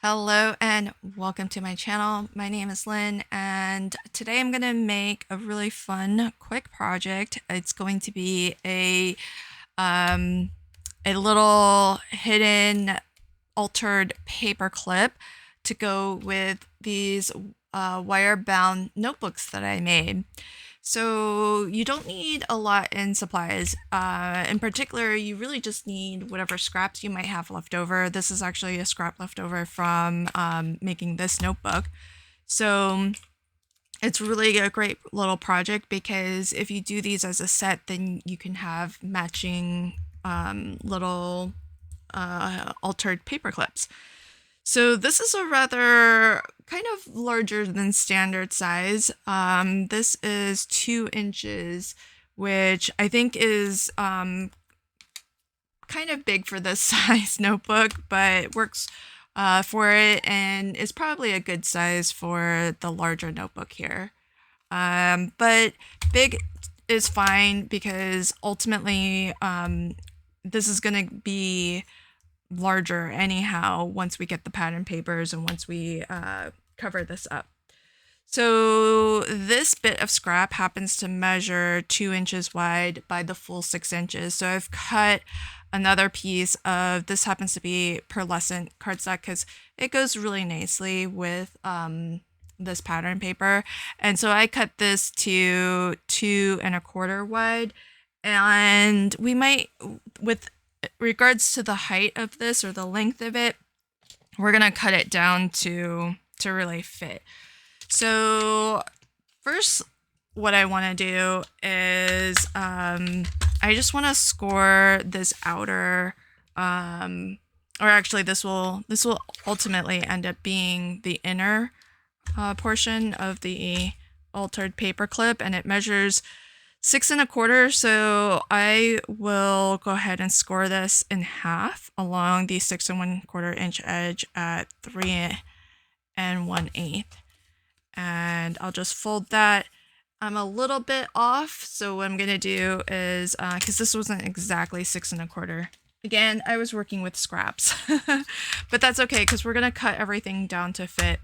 Hello and welcome to my channel. My name is Lynn and today I'm going to make a really fun quick project. It's going to be a little hidden altered paper clip to go with these wire bound notebooks that I made. So you don't need a lot in supplies. In particular, you really just need whatever scraps you might have left over. This is actually a scrap left over from making this notebook. So it's really a great little project because if you do these as a set, then you can have matching little altered paper clips. So this is a rather kind of larger than standard size. This is 2 inches, which I think is kind of big for this size notebook, but works for it and is probably a good size for the larger notebook here. But big is fine because ultimately this is going to be larger anyhow once we get the pattern papers and once we cover this up. So this bit of scrap happens to measure 2 inches wide by the full 6 inches. So I've cut another piece of, this happens to be pearlescent cardstock because it goes really nicely with this pattern paper. And so I cut this to 2 1/4 wide. And we might, with regards to the height of this or the length of it, we're gonna cut it down to really fit. So first, what I want to do is I just want to score this outer, or actually this will ultimately end up being the inner portion of the altered paper clip, and it measures 6 1/4, so I will go ahead and score this in half along the 6 1/4 inch edge at 3 1/8, and I'll just fold that. I'm a little bit off, so what I'm gonna do is because this wasn't exactly 6 1/4. Again, I was working with scraps, but that's okay because we're gonna cut everything down to fit.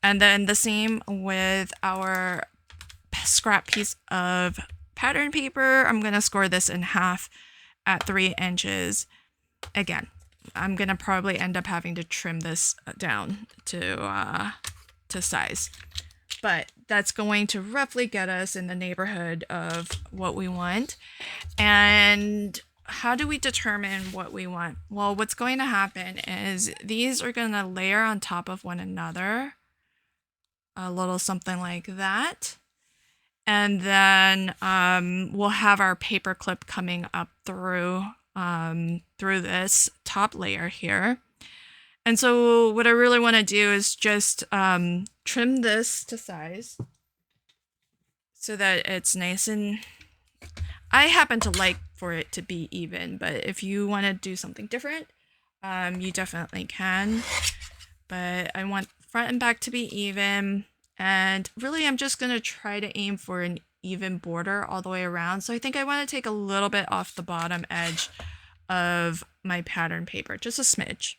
And then the same with our scrap piece of pattern paper. I'm going to score this in half at 3 inches. Again, I'm going to probably end up having to trim this down to size. But that's going to roughly get us in the neighborhood of what we want. And how do we determine what we want? Well, what's going to happen is these are going to layer on top of one another. A little something like that. And then we'll have our paper clip coming up through this top layer here. And so what I really want to do is just trim this to size so that it's nice, and I happen to like for it to be even, but if you want to do something different, you definitely can. But I want front and back to be even. And really, I'm just going to try to aim for an even border all the way around. So I think I want to take a little bit off the bottom edge of my pattern paper, just a smidge.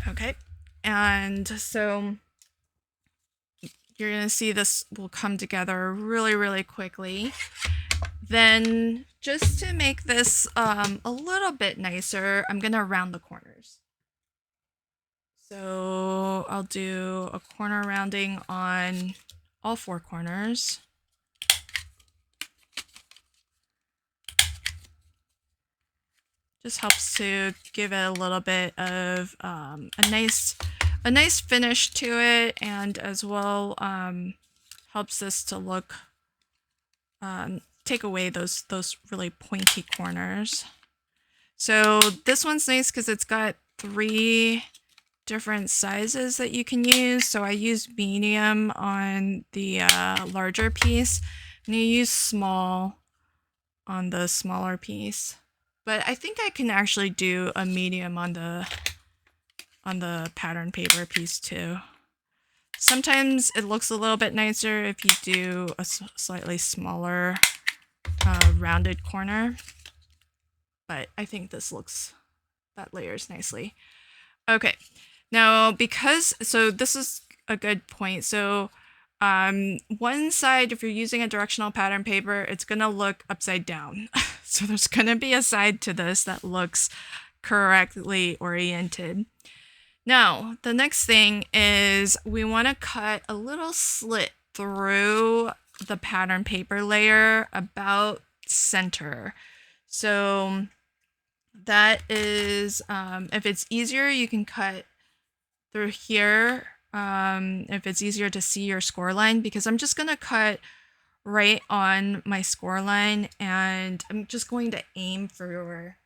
Okay, and so you're going to see this will come together really, really quickly. Then just to make this a little bit nicer, I'm going to round the corners. So I'll do a corner rounding on all 4 corners. Just helps to give it a little bit of a nice finish to it, and as well helps this to look take away those really pointy corners. So this one's nice because it's got 3 different sizes that you can use. So I use medium on the larger piece, and you use small on the smaller piece. But I think I can actually do a medium on the pattern paper piece too. Sometimes it looks a little bit nicer if you do a slightly smaller rounded corner. but I think this that layers nicely. Okay, now so this is a good point. So one side, if you're using a directional pattern paper, it's gonna look upside down. So there's gonna be a side to this that looks correctly oriented. Now, the next thing is we want to cut a little slit through the pattern paper layer about center. So that is, if it's easier, you can cut through here. If it's easier to see your score line, because I'm just going to cut right on my score line, and I'm just going to aim for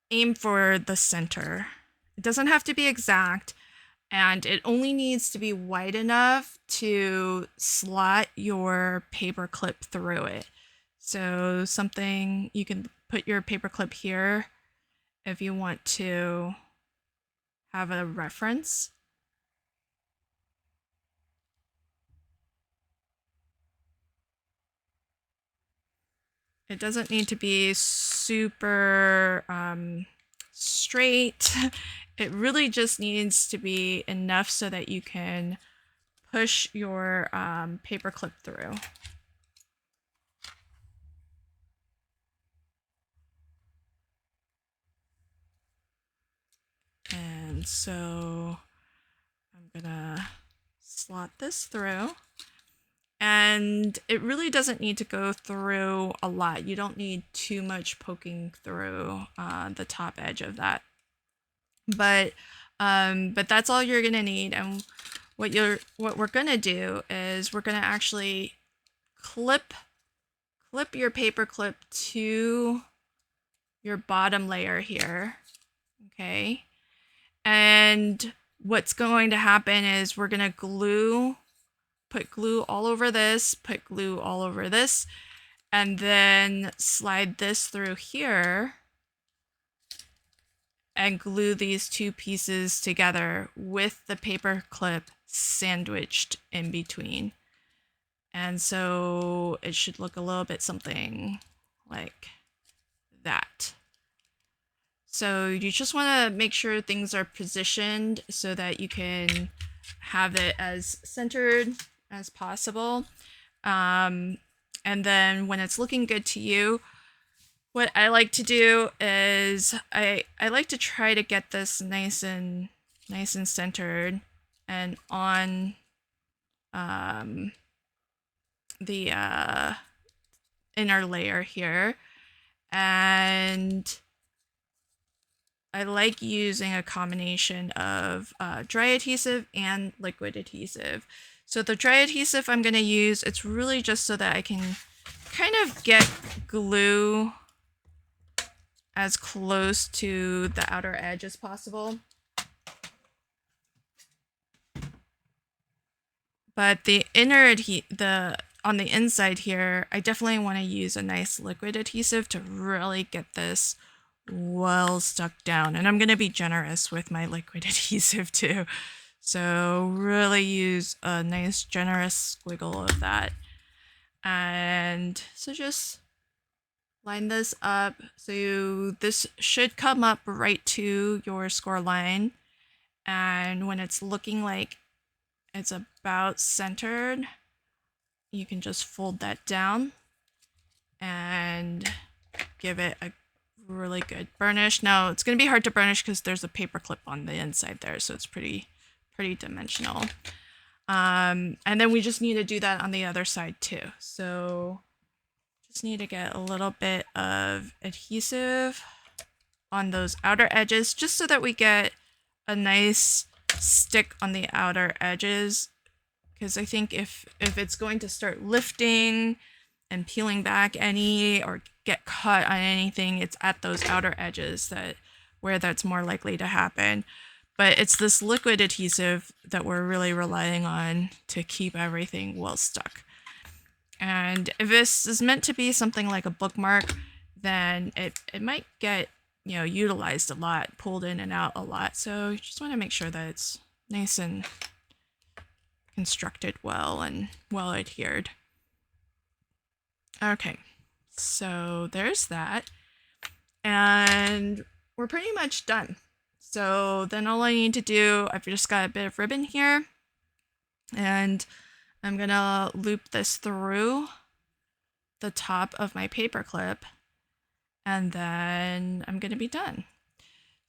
the center. It doesn't have to be exact, and it only needs to be wide enough to slot your paper clip through it. So something, you can put your paper clip here if you want to have a reference. It doesn't need to be super straight. It really just needs to be enough so that you can push your paper clip through. And so I'm gonna slot this through. And it really doesn't need to go through a lot. You don't need too much poking through the top edge of that. But that's all you're gonna need. And what we're gonna do is we're gonna actually clip your paper clip to your bottom layer here. Okay. And what's going to happen is we're gonna put glue all over this, put glue all over this, and then slide this through here and glue these two pieces together with the paper clip sandwiched in between. And so it should look a little bit something like that. So you just want to make sure things are positioned so that you can have it as centered as possible. And then when it's looking good to you, what I like to do is I like to try to get this nice and centered and on the inner layer here. And I like using a combination of dry adhesive and liquid adhesive. So the dry adhesive I'm going to use, it's really just so that I can kind of get glue as close to the outer edge as possible. But the inner on the inside here, I definitely want to use a nice liquid adhesive to really get this well stuck down. And I'm going to be generous with my liquid adhesive too. So really use a nice generous squiggle of that. And so just line this up. So this should come up right to your score line. And when it's looking like it's about centered, you can just fold that down and give it a really good burnish. Now it's going to be hard to burnish because there's a paper clip on the inside there, so it's pretty dimensional. And then we just need to do that on the other side too. So just need to get a little bit of adhesive on those outer edges just so that we get a nice stick on the outer edges, because I think if it's going to start lifting and peeling back any or get caught on anything, it's at those outer edges where that's more likely to happen. But it's this liquid adhesive that we're really relying on to keep everything well stuck. And if this is meant to be something like a bookmark, then it might get utilized a lot, pulled in and out a lot. So you just want to make sure that it's nice and constructed well and well adhered. Okay, so there's that. And we're pretty much done. So then all I need to do, I've just got a bit of ribbon here, and I'm gonna loop this through the top of my paper clip, and then I'm gonna be done.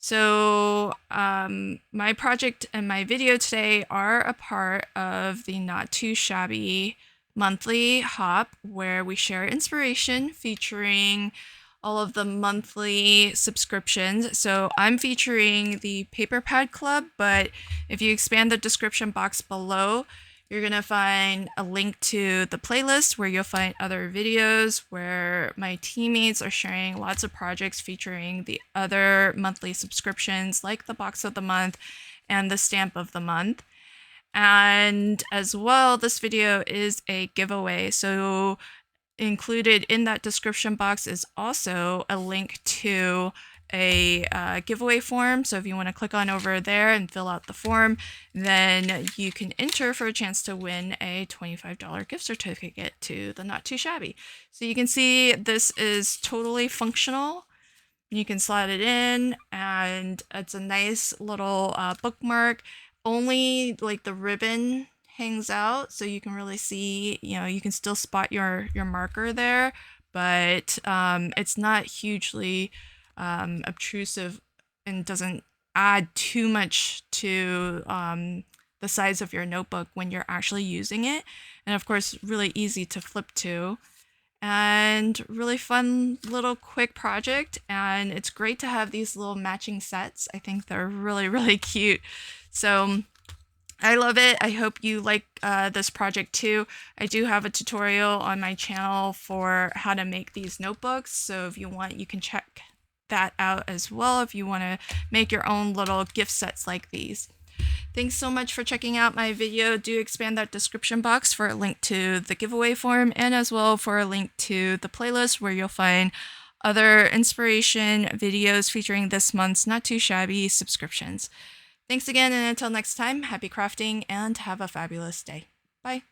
So my project and my video today are a part of the Not Too Shabby monthly hop, where we share inspiration featuring all of the monthly subscriptions. So I'm featuring the Paperclip, but if you expand the description box below, you're going to find a link to the playlist where you'll find other videos where my teammates are sharing lots of projects featuring the other monthly subscriptions, like the box of the month and the stamp of the month. And as well, this video is a giveaway. So included in that description box is also a link to a giveaway form. So if you want to click on over there and fill out the form, then you can enter for a chance to win a $25 gift certificate to the Not Too Shabby. So you can see this is totally functional. You can slide it in, and it's a nice little bookmark. Only like the ribbon hangs out, so you can really see, you can still spot your marker there, but it's not hugely obtrusive and doesn't add too much to the size of your notebook when you're actually using it. And of course, really easy to flip to, and really fun little quick project. And it's great to have these little matching sets. I think they're really, really cute. So I love it. I hope you like this project too. I do have a tutorial on my channel for how to make these notebooks. So if you want, you can check that out as well if you want to make your own little gift sets like these. Thanks so much for checking out my video. Do expand that description box for a link to the giveaway form, and as well for a link to the playlist where you'll find other inspiration videos featuring this month's Not Too Shabby subscriptions. Thanks again, and until next time, happy crafting and have a fabulous day. Bye.